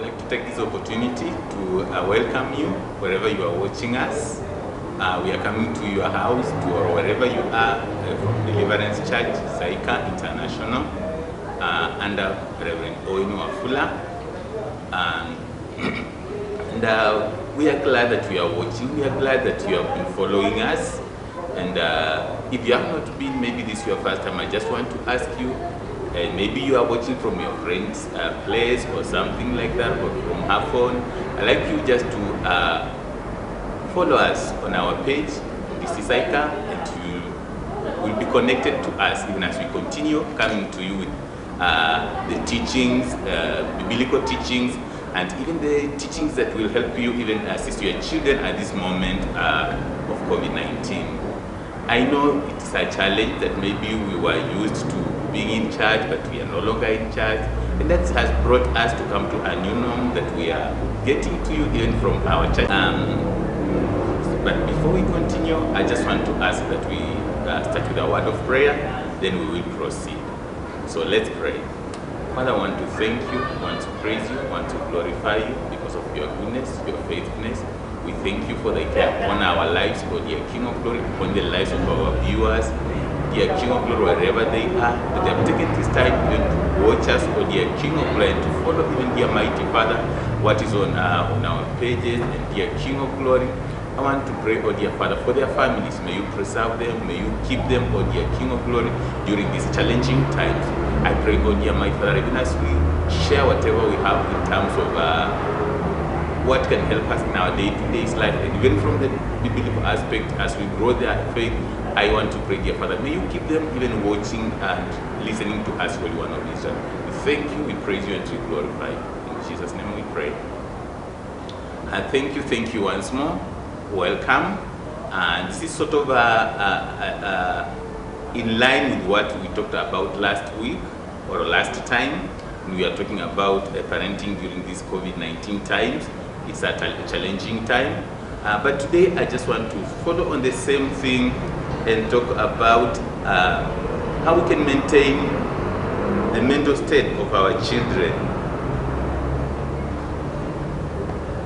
like to take this opportunity to welcome you wherever you are watching us. We are coming to your house or wherever you are from Deliverance Church, Saika International, under Reverend Oinu Wafula. And we are glad that you are watching. We are glad that you have been following us. And if you have not been, maybe this is your first time, I just want to ask you, maybe you are watching from your friend's place or something like that, or from her phone. I'd like you just to follow us on our page, this is Saika, and you will be connected to us even as we continue coming to you with the teachings, biblical teachings, and even the teachings that will help you even assist your children at this moment of COVID-19. I know it's a challenge that maybe we were used to being in church, but we are no longer in church, and that has brought us to come to a new norm that we are getting to you even from our church. But before we continue, I just want to ask that we start with a word of prayer, then we will proceed. So let's pray. Father, I want to thank you, want to praise you, want to glorify you because of your goodness, your faithfulness. We thank you for the care upon our lives, for dear King of Glory, upon the lives of our viewers, dear King of Glory, wherever they are, that they have taken this time even to watch us, or dear King of Glory, and to follow even dear mighty Father, what is on our pages, and dear King of Glory, I want to pray, oh dear Father, for their families. May you preserve them, may you keep them, oh dear King of Glory, during these challenging times. I pray, oh dear my Father, even as we share whatever we have in terms of what can help us in our day-to-day life, and even from the biblical aspect, as we grow their faith, I want to pray, dear Father, may you keep them even watching and listening to us, Holy One of Israel. We thank you, we praise you, and we glorify you. In Jesus' name we pray. Thank you once more. Welcome. And this is sort of in line with what we talked about last week or last time. We are talking about parenting during these COVID-19 times. It's a challenging time. But today I just want to follow on the same thing and talk about how we can maintain the mental state of our children.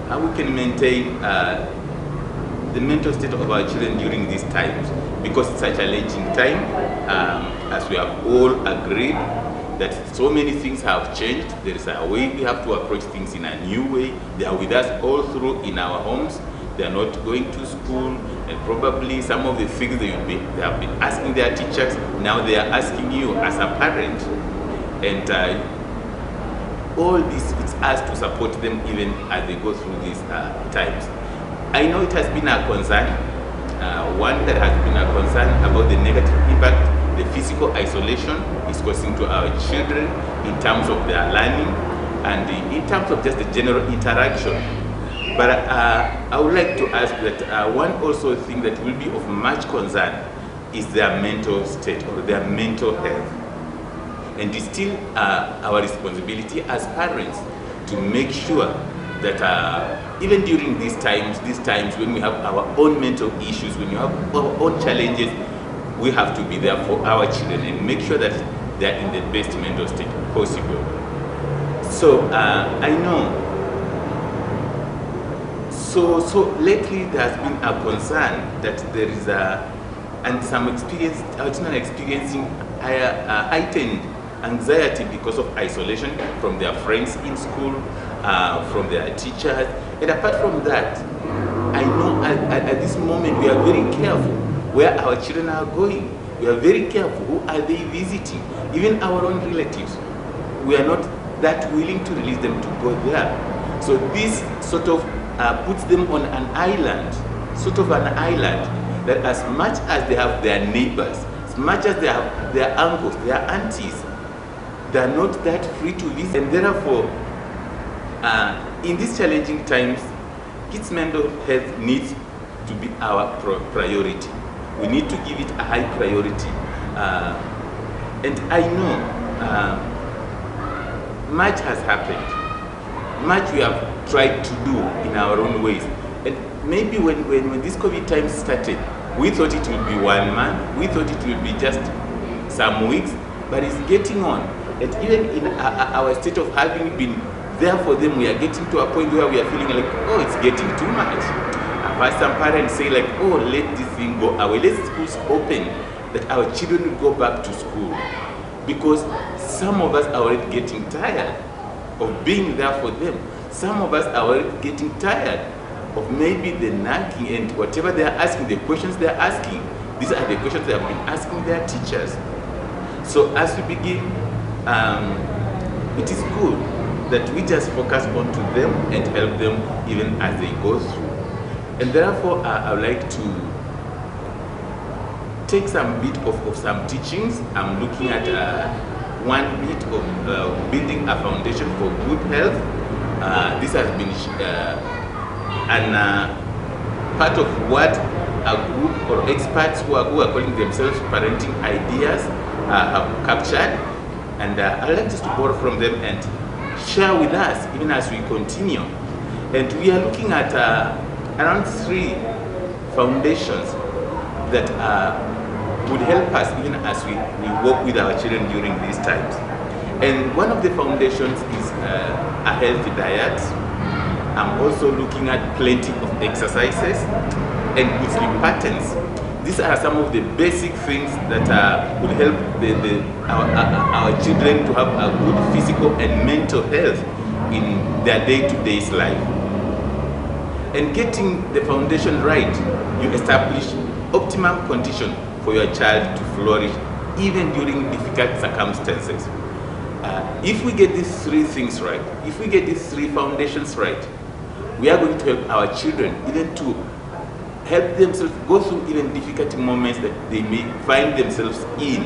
How we can maintain the mental state of our children during these times, because it's a challenging time, as we have all agreed that so many things have changed. There is a way we have to approach things in a new way. They are with us all through in our homes. They are not going to school, and probably some of the things they have been asking their teachers, now they are asking you as a parent. And all this, it's us to support them even as they go through these times. I know it has been a concern, one that has been a concern about the negative impact the physical isolation is causing to our children in terms of their learning and in terms of just the general interaction. But I would like to ask that one also thing that will be of much concern is their mental state or their mental health. And it's still our responsibility as parents to make sure that even during these times when we have our own mental issues, when you have our own challenges, we have to be there for our children and make sure that they are in the best mental state possible. So I know, so lately there has been a concern that there is and some experience, our children are experiencing heightened anxiety because of isolation from their friends in school, from their teachers. And apart from that, I know at this moment we are very careful where our children are going. We are very careful who are they visiting. Even our own relatives, we are not that willing to release them to go there. So this sort of puts them on an island, that as much as they have their neighbors, as much as they have their uncles, their aunties, they are not that free to visit. And therefore, in these challenging times, kids' mental health needs to be our priority. We need to give it a high priority. And I know much has happened. Much we have tried to do in our own ways. And maybe when this COVID time started, we thought it would be 1 month, we thought it would be just some weeks, but it's getting on. And even in our state of having been Therefore, then we are getting to a point where we are feeling like, oh, it's getting too much. I've had some parents say like, oh, let this thing go away. Let schools open, that our children will go back to school. Because some of us are already getting tired of being there for them. Some of us are already getting tired of maybe the nagging and whatever they are asking, the questions they are asking. These are the questions they have been asking their teachers. So as we begin, it is good that we just focus on to them and help them even as they go through. And therefore, I would like to take some bit of some teachings. I'm looking at one bit of building a foundation for good health. This has been part of what a group or experts who are calling themselves parenting ideas have captured. And I'd like just to borrow from them and share with us even as we continue. And we are looking at around 3 foundations that would help us even as we work with our children during these times. And one of the foundations is a healthy diet. I'm also looking at plenty of exercises and good sleep patterns. These are some of the basic things that will help our children to have a good physical and mental health in their day-to-day life. And getting the foundation right, you establish optimum condition for your child to flourish even during difficult circumstances. If we get these 3 things right, if we get these 3 foundations right, we are going to help our children even to help themselves go through even difficult moments that they may find themselves in.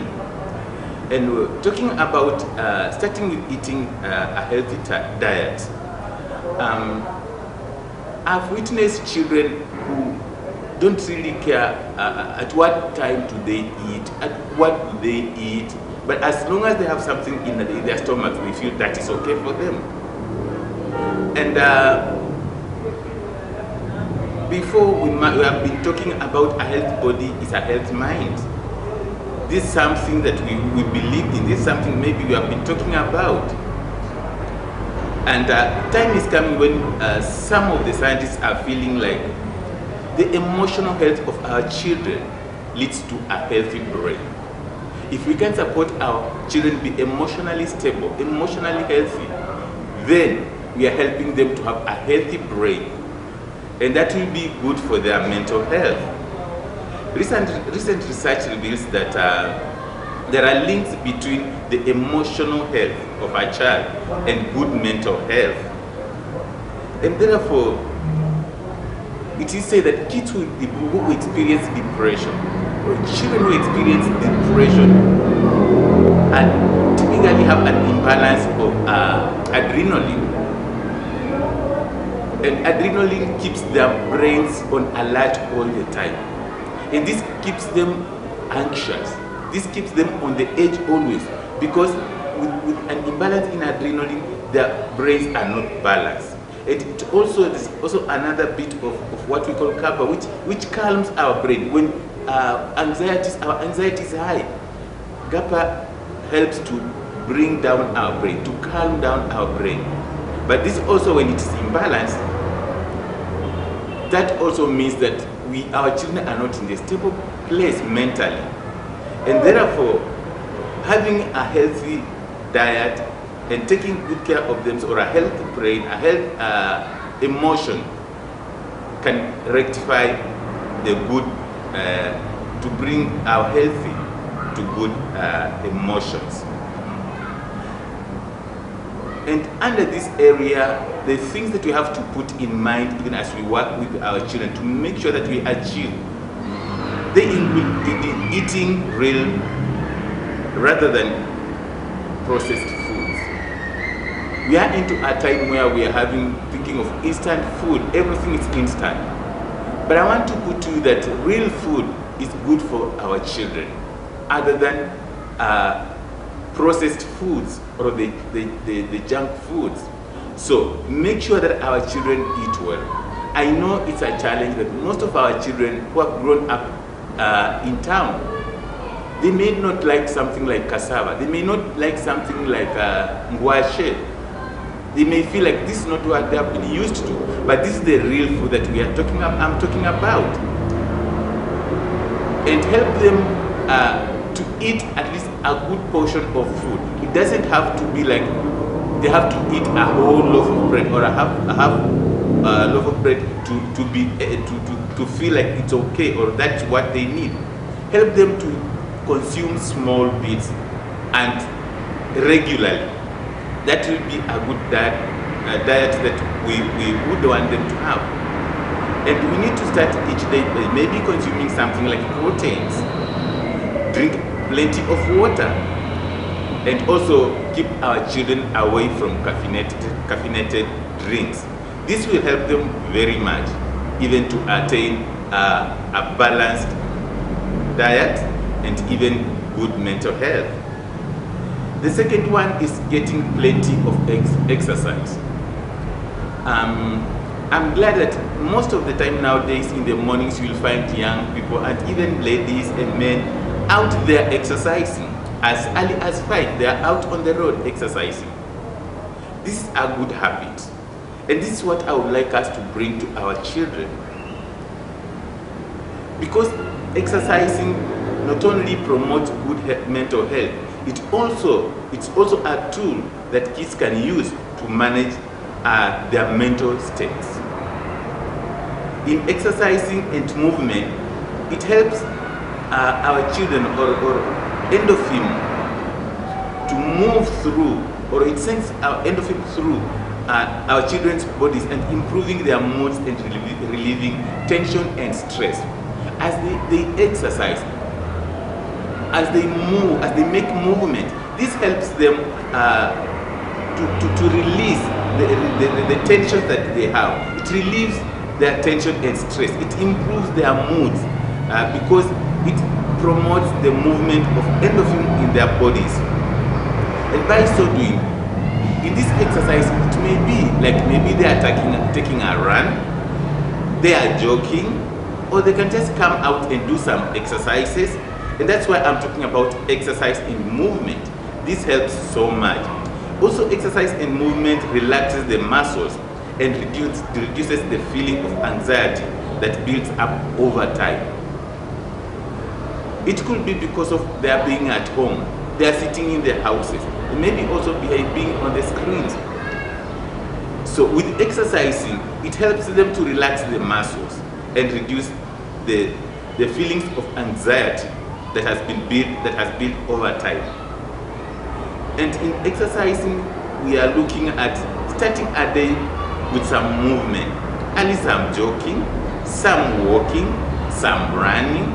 And we're talking about starting with eating a healthy diet. I've witnessed children who don't really care at what time do they eat, at what do they eat, but as long as they have something in their stomach, they feel that is okay for them. And before we have been talking about a healthy body is a healthy mind. This is something that we believe in. This is something maybe we have been talking about. And time is coming when some of the scientists are feeling like the emotional health of our children leads to a healthy brain. If we can support our children be emotionally stable, emotionally healthy, then we are helping them to have a healthy brain. And that will be good for their mental health. Recent research reveals that there are links between the emotional health of a child and good mental health. And therefore, it is said that kids who experience depression, or children who experience depression, and typically have an imbalance of adrenaline. And adrenaline keeps their brains on alert all the time. And this keeps them anxious. This keeps them on the edge always. Because with an imbalance in adrenaline, their brains are not balanced. And it also is also another bit of what we call GABA, which calms our brain. When our anxiety is high, GABA helps to bring down our brain, to calm down our brain. But this also, when it is imbalanced, that also means that our children are not in a stable place mentally. And therefore, having a healthy diet and taking good care of them, or a healthy brain, a healthy emotion, can rectify the good, to bring our healthy to good emotions. And under this area, the things that we have to put in mind even as we work with our children to make sure that we achieve, they include eating real rather than processed foods. We are into a time where we are thinking of instant food. Everything is instant. But I want to put to you that real food is good for our children, other than processed foods or the junk foods. So make sure that our children eat well. I know it's a challenge that most of our children who have grown up in town, they may not like something like cassava. They may not like something like ngwashe. They may feel like this is not what they have been used to, but this is the real food that I'm talking about. And help them to eat at least a good portion of food. It doesn't have to be like they have to eat a whole loaf of bread or a half loaf of bread to feel like it's okay or that's what they need. Help them to consume small bits and regularly. That will be a good diet that we would want them to have. And we need to start each day by maybe consuming something like proteins. Drink plenty of water. And also keep our children away from caffeinated drinks. This will help them very much, even to attain a balanced diet and even good mental health. The second one is getting plenty of exercise. I'm glad that most of the time nowadays in the mornings you'll find young people and even ladies and men out there exercising. As early as 5, they are out on the road exercising. This is a good habit. And this is what I would like us to bring to our children. Because exercising not only promotes good mental health, it's also a tool that kids can use to manage their mental states. In exercising and movement, it helps our children or endorphin to move through, or it sends our endorphin through our children's bodies and improving their moods and relieving tension and stress. As they exercise, as they move, as they make movement, this helps them to release the tension that they have. It relieves their tension and stress. It improves their moods because it promotes the movement of endorphin in their bodies. And by so doing, in this exercise, it may be like maybe they are taking a run, they are jogging, or they can just come out and do some exercises. And that's why I'm talking about exercise and movement. This helps so much. Also, exercise and movement relaxes the muscles and reduces the feeling of anxiety that builds up over time. It could be because of their being at home, they are sitting in their houses, and maybe also being on the screens. So with exercising, it helps them to relax the muscles and reduce the feelings of anxiety that has built over time. And in exercising, we are looking at starting a day with some movement, at least some jogging, some walking, some running,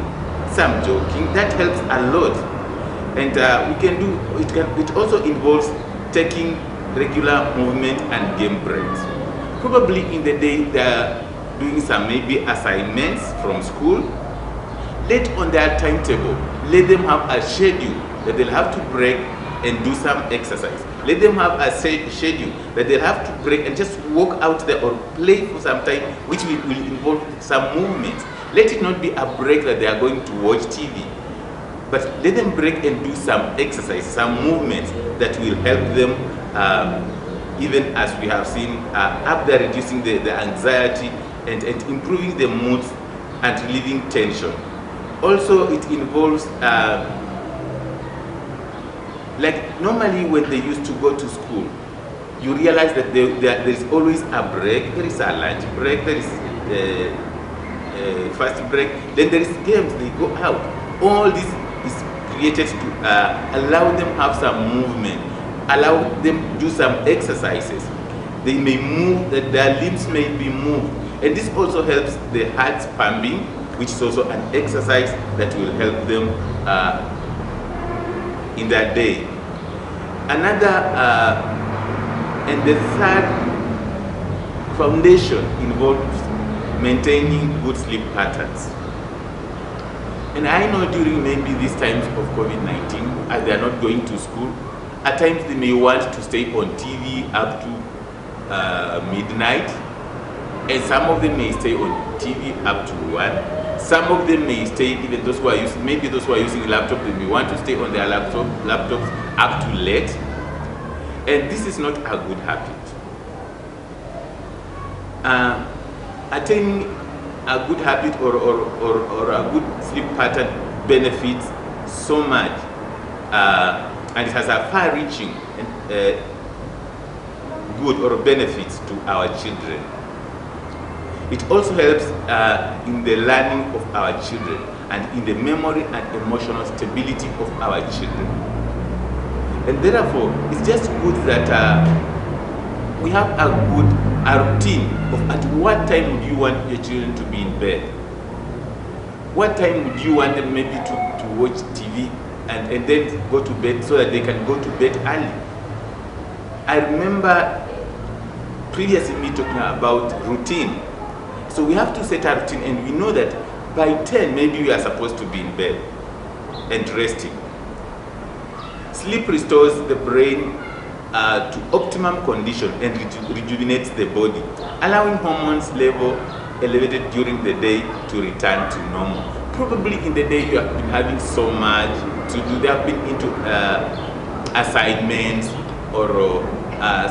some jogging. That helps a lot. And we can do it also involves taking regular movement and game breaks. Probably in the day they are doing some maybe assignments from school. Let on their timetable, let them have a schedule that they'll have to break and do some exercise. Let them have a schedule that they'll have to break and just walk out there or play for some time, which will involve some movement. Let it not be a break that they are going to watch TV, but let them break and do some exercise, some movements that will help them, even as we have seen, up there reducing the anxiety and improving the moods and relieving tension. Also, it involves, like normally when they used to go to school, you realize that there is always a break, there is a lunch break, there is fast break, then there is games, they go out. All this is created to allow them have some movement, allow them do some exercises. They may move, that their limbs may be moved. And this also helps the heart pumping, which is also an exercise that will help them in their day. Another, and the third foundation involves maintaining good sleep patterns. And I know during maybe these times of COVID-19, as they are not going to school, at times they may want to stay on TV up to midnight, and some of them may stay on TV up to 1. Some of them may stay, even those who are using, maybe those who are using laptop, they may want to stay on their laptops up to late. And this is not a good habit. Attaining a good habit or a good sleep pattern benefits so much, and it has a far-reaching good or benefits to our children. It also helps in the learning of our children and in the memory and emotional stability of our children. And therefore, it's just good that we have a routine of at what time would you want your children to be in bed? What time would you want them maybe to watch TV and then go to bed so that they can go to bed early? I remember previously me talking about routine. So we have to set a routine, and we know that by 10 maybe we are supposed to be in bed and resting. Sleep restores the brain to optimum condition and rejuvenates the body, allowing hormones level elevated during the day to return to normal. Probably in the day you have been having so much to do. They have been into assignments or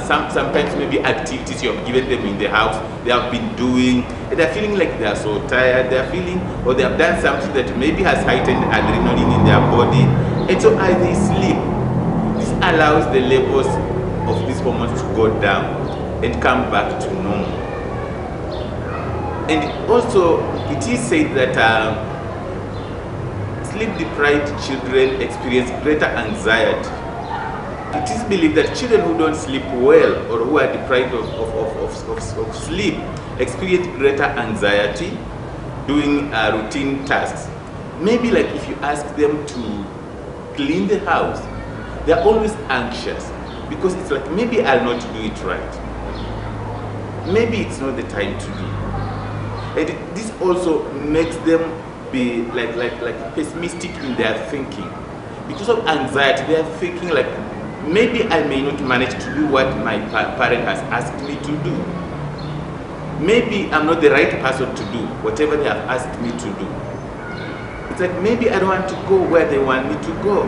sometimes maybe activities you have given them in the house they have been doing, and they're feeling like they are so tired. They're feeling, or they have done something that maybe has heightened adrenaline in their body, and so as they sleep, this allows the levels of these hormones to go down and come back to normal. And also, it is said that sleep-deprived children experience greater anxiety. It is believed that children who don't sleep well or who are deprived of sleep experience greater anxiety doing routine tasks. Maybe like if you ask them to clean the house, they're always anxious because it's like, maybe I'll not do it right. Maybe it's not the time to do. And this also makes them be like pessimistic in their thinking. Because of anxiety, they are thinking like, maybe I may not manage to do what my parent has asked me to do. Maybe I'm not the right person to do whatever they have asked me to do. It's like, maybe I don't want to go where they want me to go.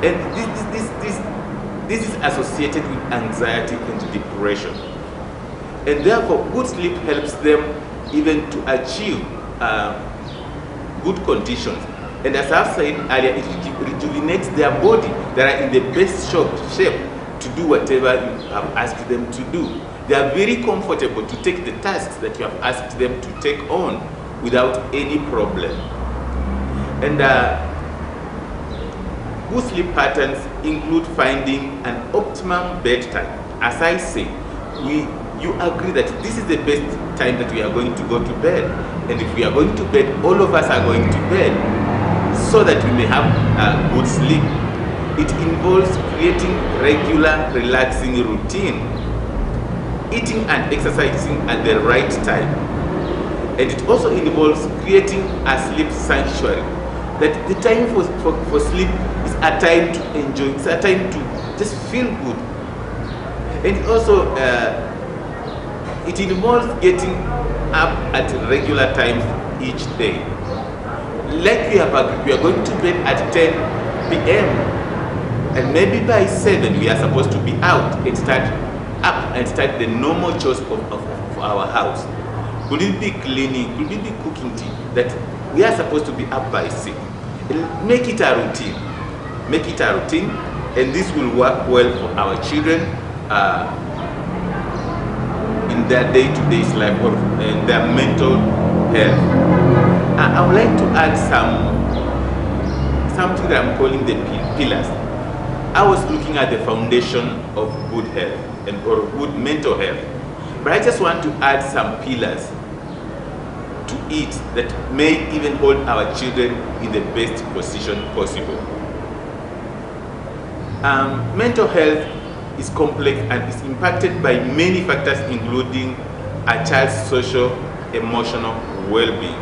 And this is associated with anxiety and depression. And therefore, good sleep helps them even to achieve good conditions. And as I've said earlier, it rejuvenates their body. They are in the best shape to do whatever you have asked them to do. They are very comfortable to take the tasks that you have asked them to take on without any problem. And good sleep patterns include finding an optimum bedtime. As I say, you agree that this is the best time that we are going to go to bed. And if we are going to bed, all of us are going to bed, so that we may have good sleep. It involves creating regular, relaxing routine, eating and exercising at the right time. And it also involves creating a sleep sanctuary. That the time for sleep is a time to enjoy, it's a time to just feel good. And also, it involves getting up at regular times each day. Like we have agreed, we are going to bed at 10 p.m. and maybe by 7 we are supposed to be out and start the normal chores of our house. Could it be cleaning? Could it be cooking tea? That we are supposed to be up by 6. Make it a routine. Make it a routine, and this will work well for our children in their day-to-day life or in their mental health. I would like to add something that I'm calling the pillars. I was looking at the foundation of good health or good mental health, but I just want to add some pillars to it that may even hold our children in the best position possible. Mental health is complex and is impacted by many factors, including a child's social, emotional well-being.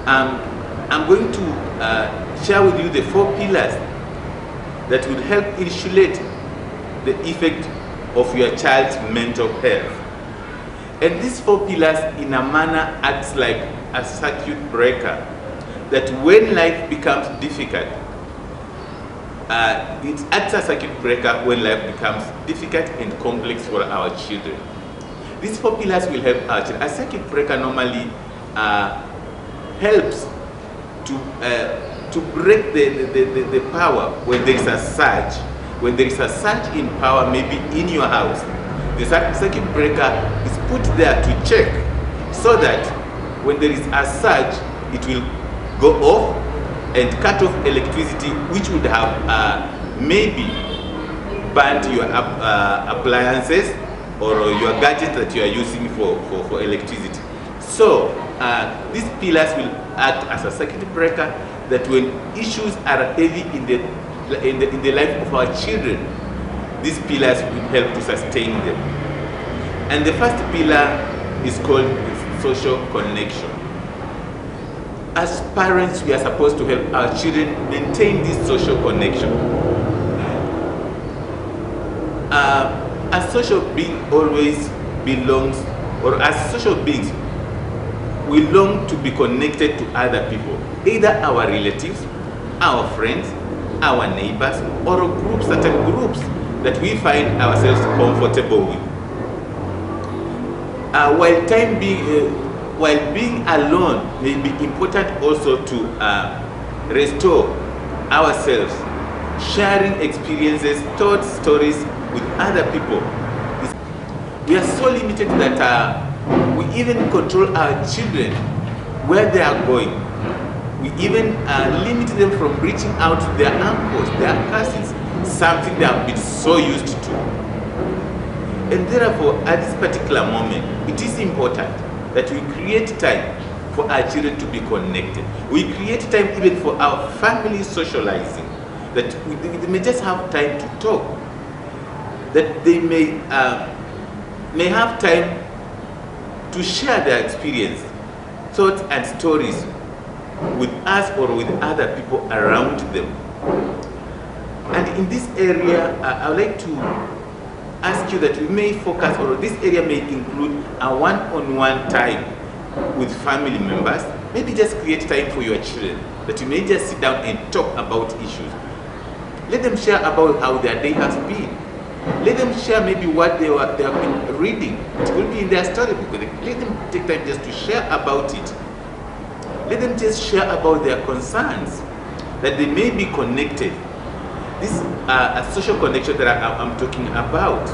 I'm going to share with you the 4 pillars that will help insulate the effect of your child's mental health. And these 4 pillars in a manner acts like a circuit breaker, that when life becomes difficult, it acts as a circuit breaker when life becomes difficult and complex for our children. These 4 pillars will help our children. A circuit breaker normally helps to break the power when there is a surge. When there is a surge in power, maybe in your house, the circuit breaker is put there to check, so that when there is a surge, it will go off and cut off electricity, which would have maybe burnt your appliances or your gadgets that you are using for electricity. So these pillars will act as a circuit breaker, that when issues are heavy in the life of our children, these pillars will help to sustain them. And the first pillar is called social connection. As parents, we are supposed to help our children maintain this social connection. A social being always belongs, or as social beings, we long to be connected to other people, either our relatives, our friends, our neighbors, or groups, certain groups that we find ourselves comfortable with. While being alone may be important also to restore ourselves, sharing experiences, thoughts, stories with other people. We are so limited that we even control our children where they are going. We even limit them from reaching out to their uncles, their cousins, something they have been so used to. And therefore, at this particular moment, it is important that we create time for our children to be connected. We create time even for our family socializing, that they may just have time to talk, that they may have time to share their experience, thoughts and stories with us or with other people around them. And in this area, I would like to ask you that we may focus, or this area may include a one-on-one time with family members. Maybe just create time for your children, that you may just sit down and talk about issues. Let them share about how their day has been. Let them share maybe what they have been reading. It will be in their storybook. Let them take time just to share about it. Let them just share about their concerns, that they may be connected. This is a social connection that I'm talking about.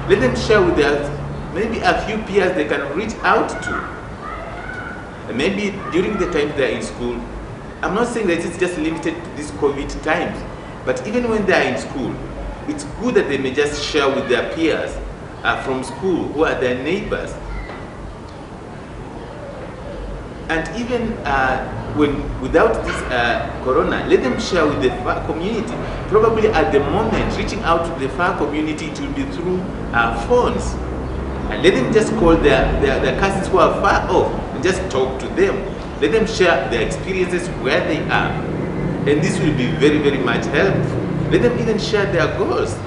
Let them share with their, maybe a few peers they can reach out to. And maybe during the time they're in school, I'm not saying that it's just limited to these COVID times, but even when they're in school, it's good that they may just share with their peers from school, who are their neighbors. And even without this corona, let them share with the far community. Probably at the moment, reaching out to the far community, it will be through phones. And let them just call their cousins who are far off and just talk to them. Let them share their experiences where they are. And this will be very, very much helpful. Let them even share their goals.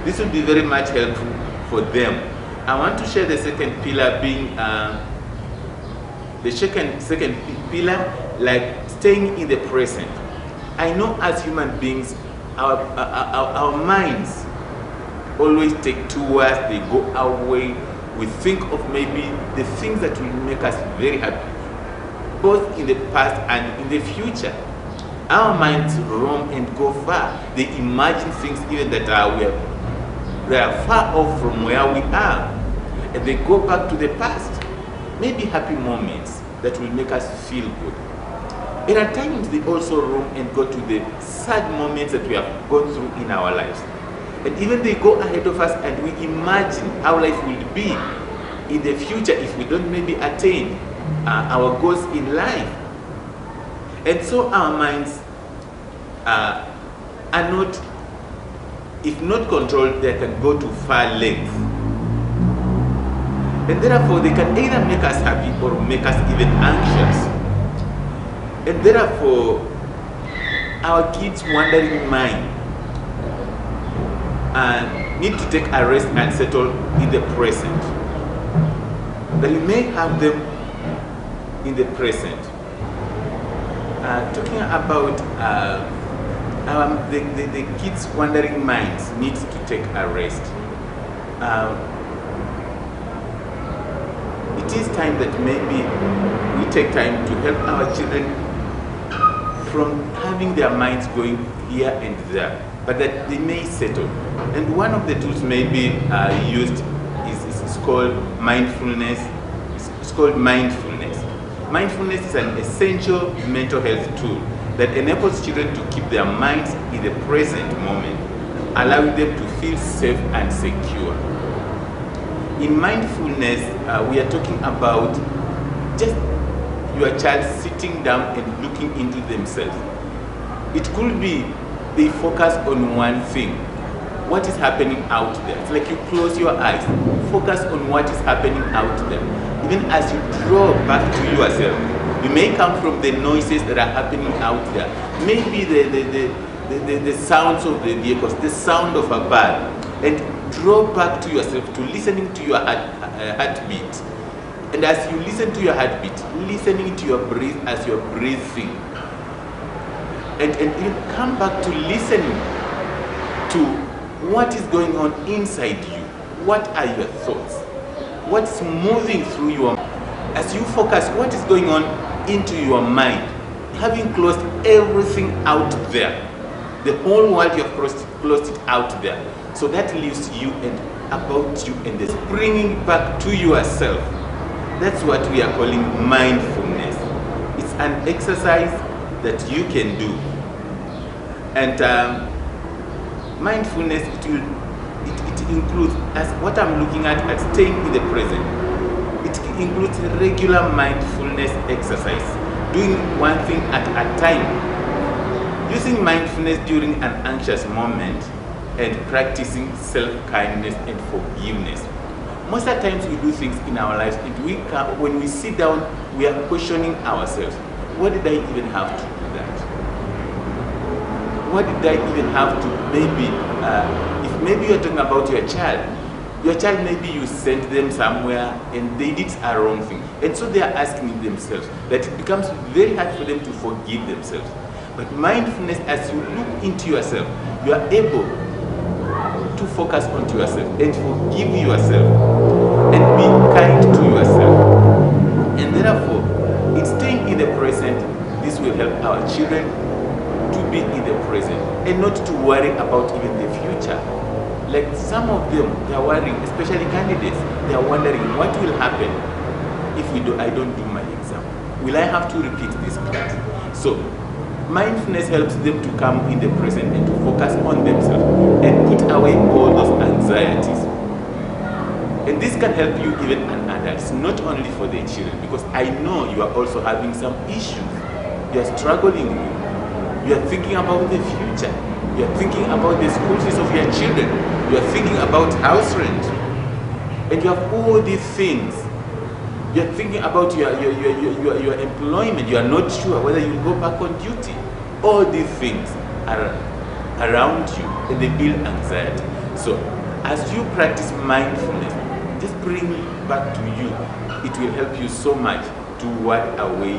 This will be very much helpful for them. I want to share the second pillar being the second pillar, like staying in the present. I know as human beings, our minds always take towards, they go away. We think of maybe the things that will make us very happy, both in the past and in the future. Our minds roam and go far. They imagine things even that they are far off from where we are. And they go back to the past. Maybe happy moments that will make us feel good. And at times they also roam and go to the sad moments that we have gone through in our lives. And even they go ahead of us, and we imagine how life will be in the future if we don't maybe attain our goals in life. And so our minds are not, if not controlled, they can go to far lengths. And therefore, they can either make us happy or make us even anxious. And therefore, our kids' wandering mind need to take a rest and settle in the present. That we may have them in the present. Talking about The kids' wandering minds need to take a rest. It is time that maybe we take time to help our children from having their minds going here and there, but that they may settle. And one of the tools maybe used is called mindfulness. It's called mindfulness. Mindfulness is an essential mental health tool that enables children to keep their minds in the present moment, allowing them to feel safe and secure. In mindfulness, we are talking about just your child sitting down and looking into themselves. It could be they focus on one thing, what is happening out there. It's like you close your eyes, focus on what is happening out there. Even as you draw back to yourself, you may come from the noises that are happening out there. Maybe the sounds of the vehicles, the sound of a bird, and draw back to yourself, to listening to your heartbeat. And as you listen to your heartbeat, listening to your breath as you're breathing, and you come back to listening to what is going on inside you. What are your thoughts? What's moving through your mind? As you focus what is going on into your mind, having closed everything out there, the whole world, you have closed it out there. So that leaves you and about you and this bringing back to yourself. That's what we are calling mindfulness. It's an exercise that you can do. And mindfulness, it includes, as what I'm looking at staying in the present. It includes regular mindfulness exercise, doing one thing at a time, using mindfulness during an anxious moment, and practicing self-kindness and forgiveness. Most of the times we do things in our lives, and when we sit down, we are questioning ourselves. What did I even have to do that? What did I even have to, maybe, if maybe you're talking about your child, maybe you sent them somewhere and they did a wrong thing. And so they are asking themselves that it becomes very hard for them to forgive themselves. But mindfulness, as you look into yourself, you are able to focus onto yourself and forgive yourself and be kind to yourself. And therefore, in staying in the present, this will help our children to be in the present and not to worry about even the future. Like some of them, they are worrying, especially candidates, they are wondering what will happen if I don't do my exam. Will I have to repeat this class? So mindfulness helps them to come in the present and to focus on themselves and put away all those anxieties. And this can help you even an adults, not only for the children, because I know you are also having some issues you are struggling with. You are thinking about the future. You are thinking about the school fees of your children. You are thinking about house rent. And you have all these things. You are thinking about your employment. You are not sure whether you will go back on duty. All these things are around you and they build anxiety. So as you practice mindfulness, just bring it back to you. It will help you so much to ward away,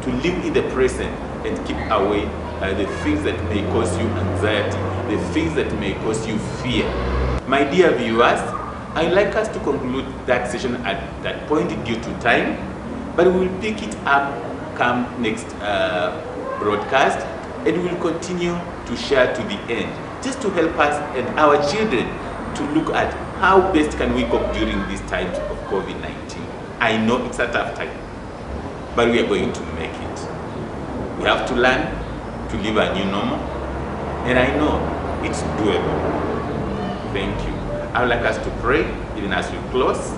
to live in the present and keep away the things that may cause you anxiety, the things that may cause you fear. My dear viewers, I'd like us to conclude that session at that point due to time, but we will pick it up come next broadcast, and we will continue to share to the end, just to help us and our children to look at how best can we cope during these times of COVID-19. I know it's a tough time, but we are going to make it. We have to learn to live a new normal, and I know it's doable. Thank you. I would like us to pray, even as we close.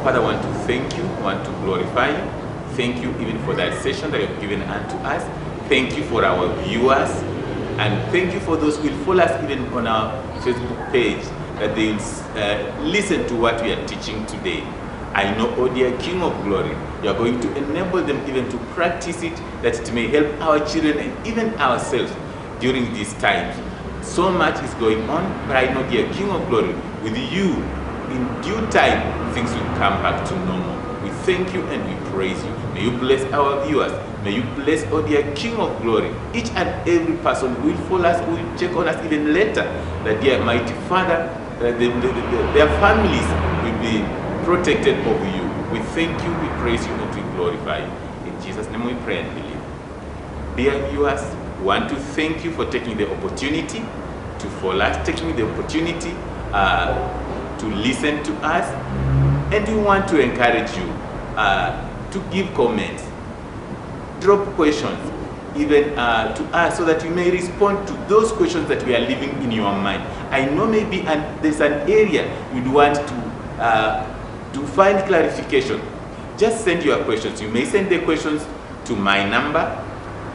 Father, I want to thank you, I want to glorify you. Thank you even for that session that you have given unto us. Thank you for our viewers, and thank you for those who will follow us even on our Facebook page, that they will listen to what we are teaching today. I know, oh dear King of Glory, you are going to enable them even to practice it, that it may help our children and even ourselves during these times. So much is going on, but I know, dear King of Glory, with you, in due time, things will come back to normal. We thank you and we praise you. May you bless our viewers. May you bless, oh dear King of glory, each and every person who will follow us, who will check on us even later, that dear mighty Father, their families will be protected over you. We thank you, we praise you, and we glorify you. In Jesus' name we pray and believe. Dear viewers, we want to thank you for taking the opportunity to follow us, taking the opportunity to listen to us, and we want to encourage you to give comments, drop questions, even to us, so that you may respond to those questions that we are leaving in your mind. I know maybe there's an area you'd want to find clarification. Just send your questions. You may send the questions to my number,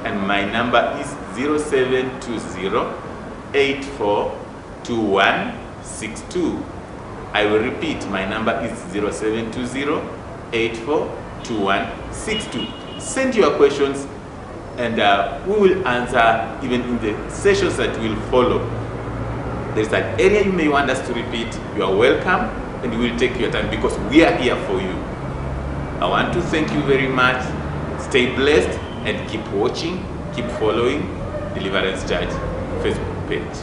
and my number is 0720-842162. I will repeat, my number is 0720-842162. Send your questions, and we will answer even in the sessions that will follow. There's an area you may want us to repeat. You are welcome, and we will take your time because we are here for you. I want to thank you very much. Stay blessed and keep watching, keep following Deliverance Church Facebook page.